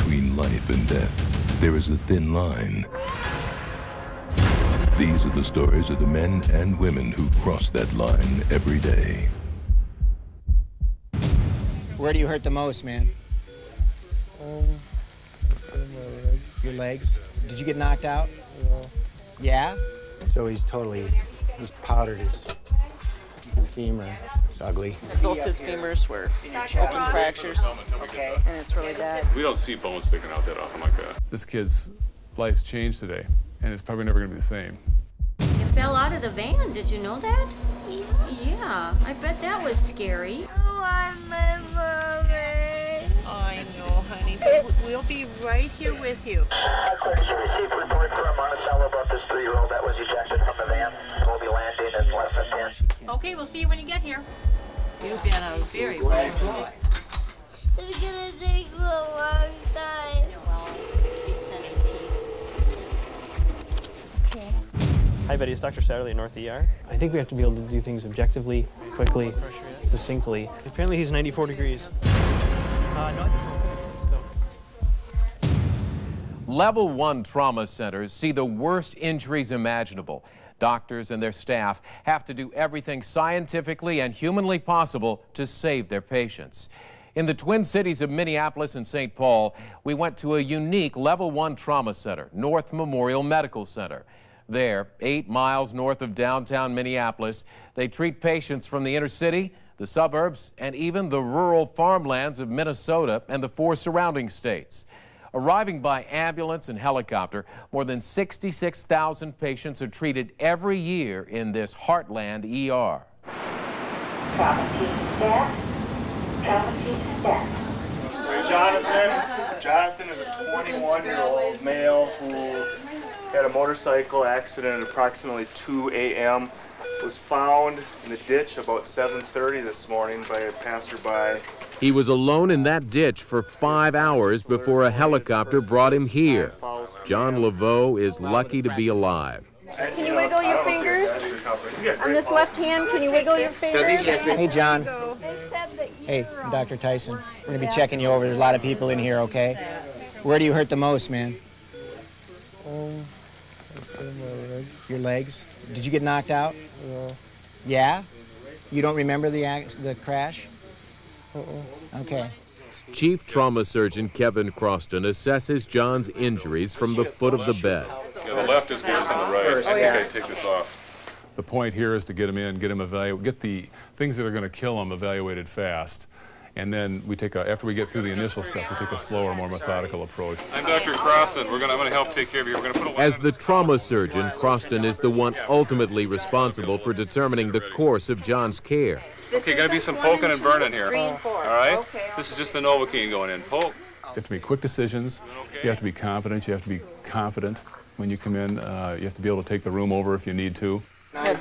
between life and death, there is a thin line. These are the stories of the men and women who cross that line every day. Where do you hurt the most, man? Your legs? Did you get knocked out? Yeah? So he's powdered his femur. It's ugly. Both his femurs were open fractures, and it's really bad. We don't see bones sticking out that often like that. This kid's life's changed today, and it's probably never going to be the same. You fell out of the van, did you know that? Yeah, I bet that was scary. I know, honey, but we'll be right here with you. Clear, you received a report from Monticello about this 3-year-old that was ejected from the van. We'll be landing in less than 10. Okay, we'll see you when you get here. You've been a very brave boy. It's gonna take a long time. Well, be sent to Pete's. Okay. Hi, Betty. It's Dr. Satterley at North ER. I think we have to be able to do things objectively, quickly, succinctly. Apparently, he's 94 degrees. No, I think we're though. Level 1 trauma centers see the worst injuries imaginable. Doctors and their staff have to do everything scientifically and humanly possible to save their patients. In the Twin Cities of Minneapolis and St. Paul, we went to a unique Level 1 trauma center, North Memorial Medical Center. There, 8 miles north of downtown Minneapolis, they treat patients from the inner city, the suburbs, and even the rural farmlands of Minnesota and the 4 surrounding states. Arriving by ambulance and helicopter, more than 66,000 patients are treated every year in this heartland ER. Trauma team staff. Trauma team staff. Jonathan is a 21-year-old male who had a motorcycle accident at approximately 2 a.m. Was found in the ditch about 7:30 this morning by a passerby. He was alone in that ditch for 5 hours before a helicopter brought him here. John Laveau is lucky to be alive. Can you wiggle your fingers? On this left hand, can you wiggle your fingers? Hey, John. Hey, Dr. Tyson. We're going to be checking you over. There's a lot of people in here, okay? Where do you hurt the most, man? Your legs? Did you get knocked out? Yeah? You don't remember the crash? Okay. Chief Trauma Surgeon Kevin Croston assesses John's injuries from the foot of the bed. Yeah, the left is worse than the right. I think I'd take this off. The point here is to get him in, get the things that are going to kill him evaluated fast. And then we take after we get through the initial stuff, we take a slower, more methodical approach. I'm Dr. Croston. I'm going to help take care of you. We're going to put a As the trauma surgeon, Croston is the one ultimately responsible for determining the course of John's care. Okay, got to be some poking and burning here. All right? This is just the Novocaine going in. Poke. You have to make quick decisions. You have to be confident. You have to be confident when you come in. You have to be able to take the room over if you need to.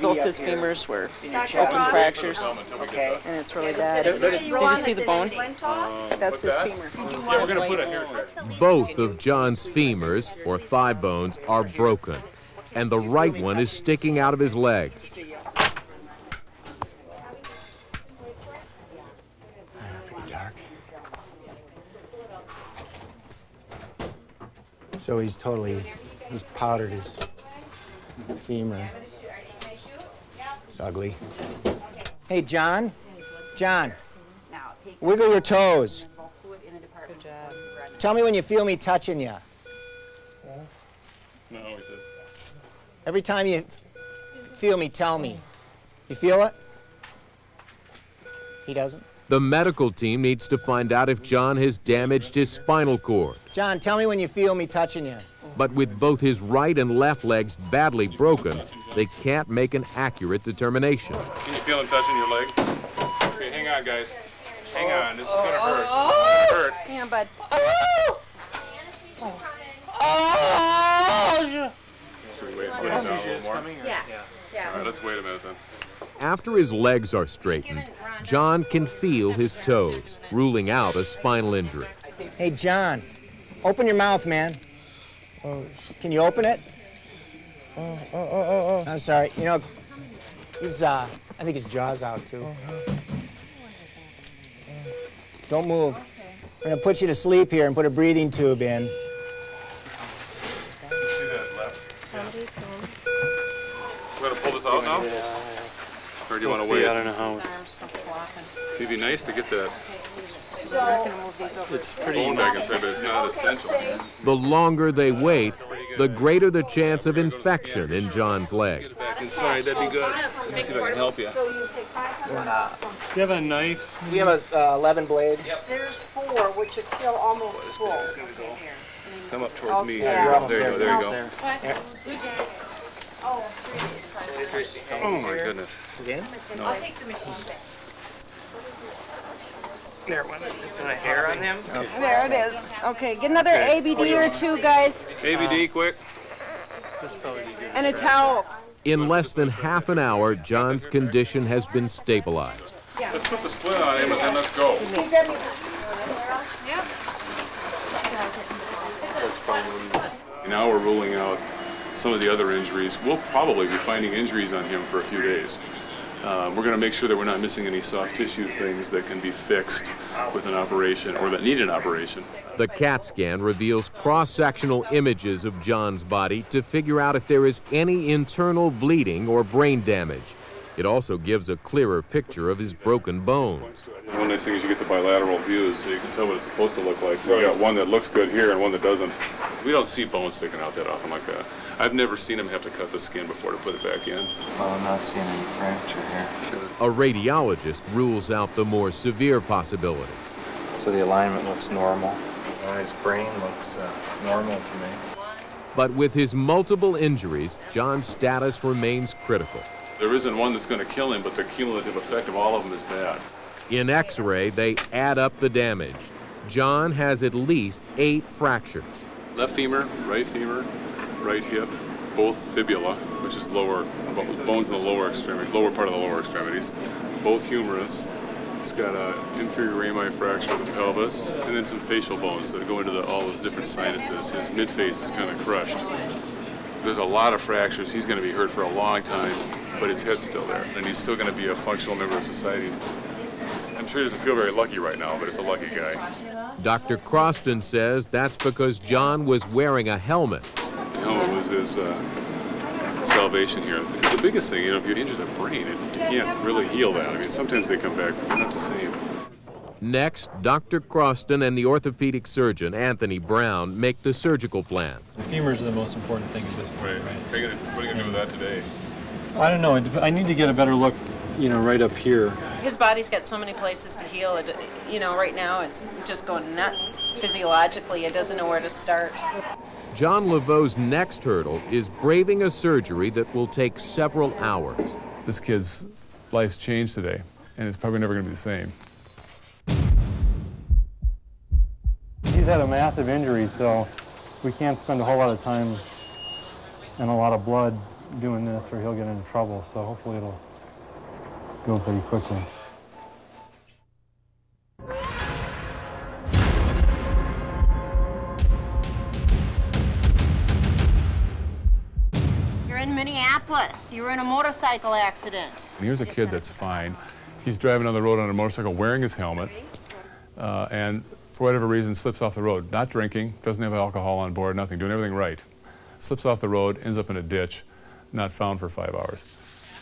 Both his femurs were open fractures, and it's really bad. Did you see the bone? That's his femur. Yeah, we're going to put it here. Both of John's femurs, or thigh bones, are broken, and the right one is sticking out of his leg. Pretty dark. So he's powdered his femur. It's ugly. Hey, John. John. Wiggle your toes. Good job. Tell me when you feel me touching you. No, he said. Every time you feel me, tell me. You feel it? He doesn't? The medical team needs to find out if John has damaged his spinal cord. John, tell me when you feel me touching you. But with both his right and left legs badly broken, they can't make an accurate determination. Can you feel him touching your leg? Okay, hang on, guys. Hang on. This is going to hurt. It's going to hurt. Hang on, bud. Should we wait and put it down a little more? Yeah. All right, let's wait a minute then. After his legs are straightened, John can feel his toes, ruling out a spinal injury. Hey, John, open your mouth, man. Can you open it? I'm sorry. You know, I think his jaw's out, too. Don't move. We're going to put you to sleep here and put a breathing tube in. We're gonna pull this out now? Or do you want to wait? I don't know how. It'd be nice to get that It's pretty. bone back inside, but it's not essential. The longer they wait, the greater the chance of infection in John's leg. Get it back inside, that'd be good. Let me see if I can help you. Do you have a knife? We have a 11 blade. There's 4, which is still almost full. Come up towards me. Yeah, There you go, there you go. There. Oh my goodness. Again? No. I'll take the machine back. There, is there a hair on him? There it is. Okay, get another ABD or 2, guys. ABD, quick. And a towel. In less than half an hour, John's condition has been stabilized. Let's put the splint on him and then let's go. Now we're ruling out some of the other injuries. We'll probably be finding injuries on him for a few days. We're going to make sure that we're not missing any soft tissue things that can be fixed with an operation or that need an operation. The CAT scan reveals cross-sectional images of John's body to figure out if there is any internal bleeding or brain damage. It also gives a clearer picture of his broken bones. One nice thing is you get the bilateral views so you can tell what it's supposed to look like. So you got one that looks good here and one that doesn't. We don't see bones sticking out that often like that. I've never seen him have to cut the skin before to put it back in. Well, I'm not seeing any fracture here. A radiologist rules out the more severe possibilities. So the alignment looks normal. His brain looks normal to me. But with his multiple injuries, John's status remains critical. There isn't one that's going to kill him, but the cumulative effect of all of them is bad. In X-ray, they add up the damage. John has at least 8 fractures. Left femur, right hip, both fibula, which is lower, bones in the lower extremity, lower part of the lower extremities, both humerus. He's got an inferior rami fracture of the pelvis, and then some facial bones that go into all those different sinuses. His midface is kind of crushed. There's a lot of fractures. He's going to be hurt for a long time, but his head's still there, and he's still going to be a functional member of society. I'm sure he doesn't feel very lucky right now, but it's a lucky guy. Dr. Croston says that's because John was wearing a helmet. The helmet was his salvation here. The biggest thing, if you injure the brain, you can't really heal that. I mean, sometimes they come back, but they're not the same. Next, Dr. Croston and the orthopedic surgeon, Anthony Brown, make the surgical plan. The femurs are the most important thing at this point, right? What are you going to do with that today? I don't know. I need to get a better look, right up here. His body's got so many places to heal. Right now it's just going nuts. Physiologically, it doesn't know where to start. John Laveau's next hurdle is braving a surgery that will take several hours. This kid's life's changed today, and it's probably never going to be the same. He's had a massive injury, so we can't spend a whole lot of time and a lot of blood doing this or he'll get into trouble, so hopefully it'll go pretty quickly. You're in Minneapolis. You were in a motorcycle accident. Here's a kid that's fine. He's driving on the road on a motorcycle wearing his helmet, and for whatever reason slips off the road. Not drinking, doesn't have alcohol on board, nothing, doing everything right. Slips off the road, ends up in a ditch, not found for 5 hours.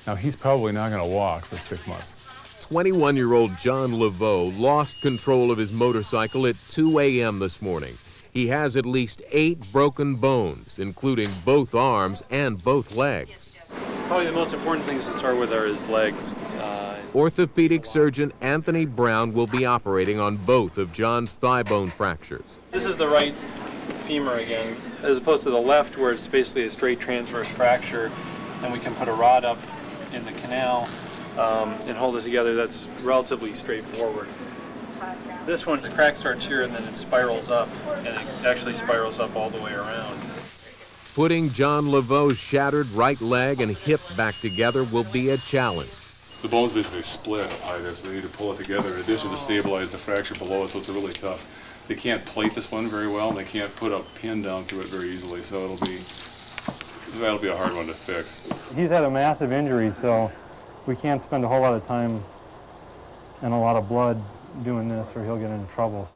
Now he's probably not going to walk for 6 months. 21-year-old John Laveau lost control of his motorcycle at 2 a.m. this morning. He has at least 8 broken bones, including both arms and both legs. Probably the most important things to start with are his legs. Orthopedic surgeon Anthony Brown will be operating on both of John's thigh bone fractures. This is the right femur again, as opposed to the left where it's basically a straight transverse fracture, and we can put a rod up in the canal and hold it together. That's relatively straightforward. This one, the crack starts here and then it spirals up, and it actually spirals up all the way around. Putting John Laveau's shattered right leg and hip back together will be a challenge. The bone's basically split by this. They need to pull it together in addition to stabilize the fracture below it, so it's really tough. They can't plate this one very well, and they can't put a pin down through it very easily, so that'll be a hard one to fix. He's had a massive injury, so we can't spend a whole lot of time and a lot of blood doing this or he'll get into trouble.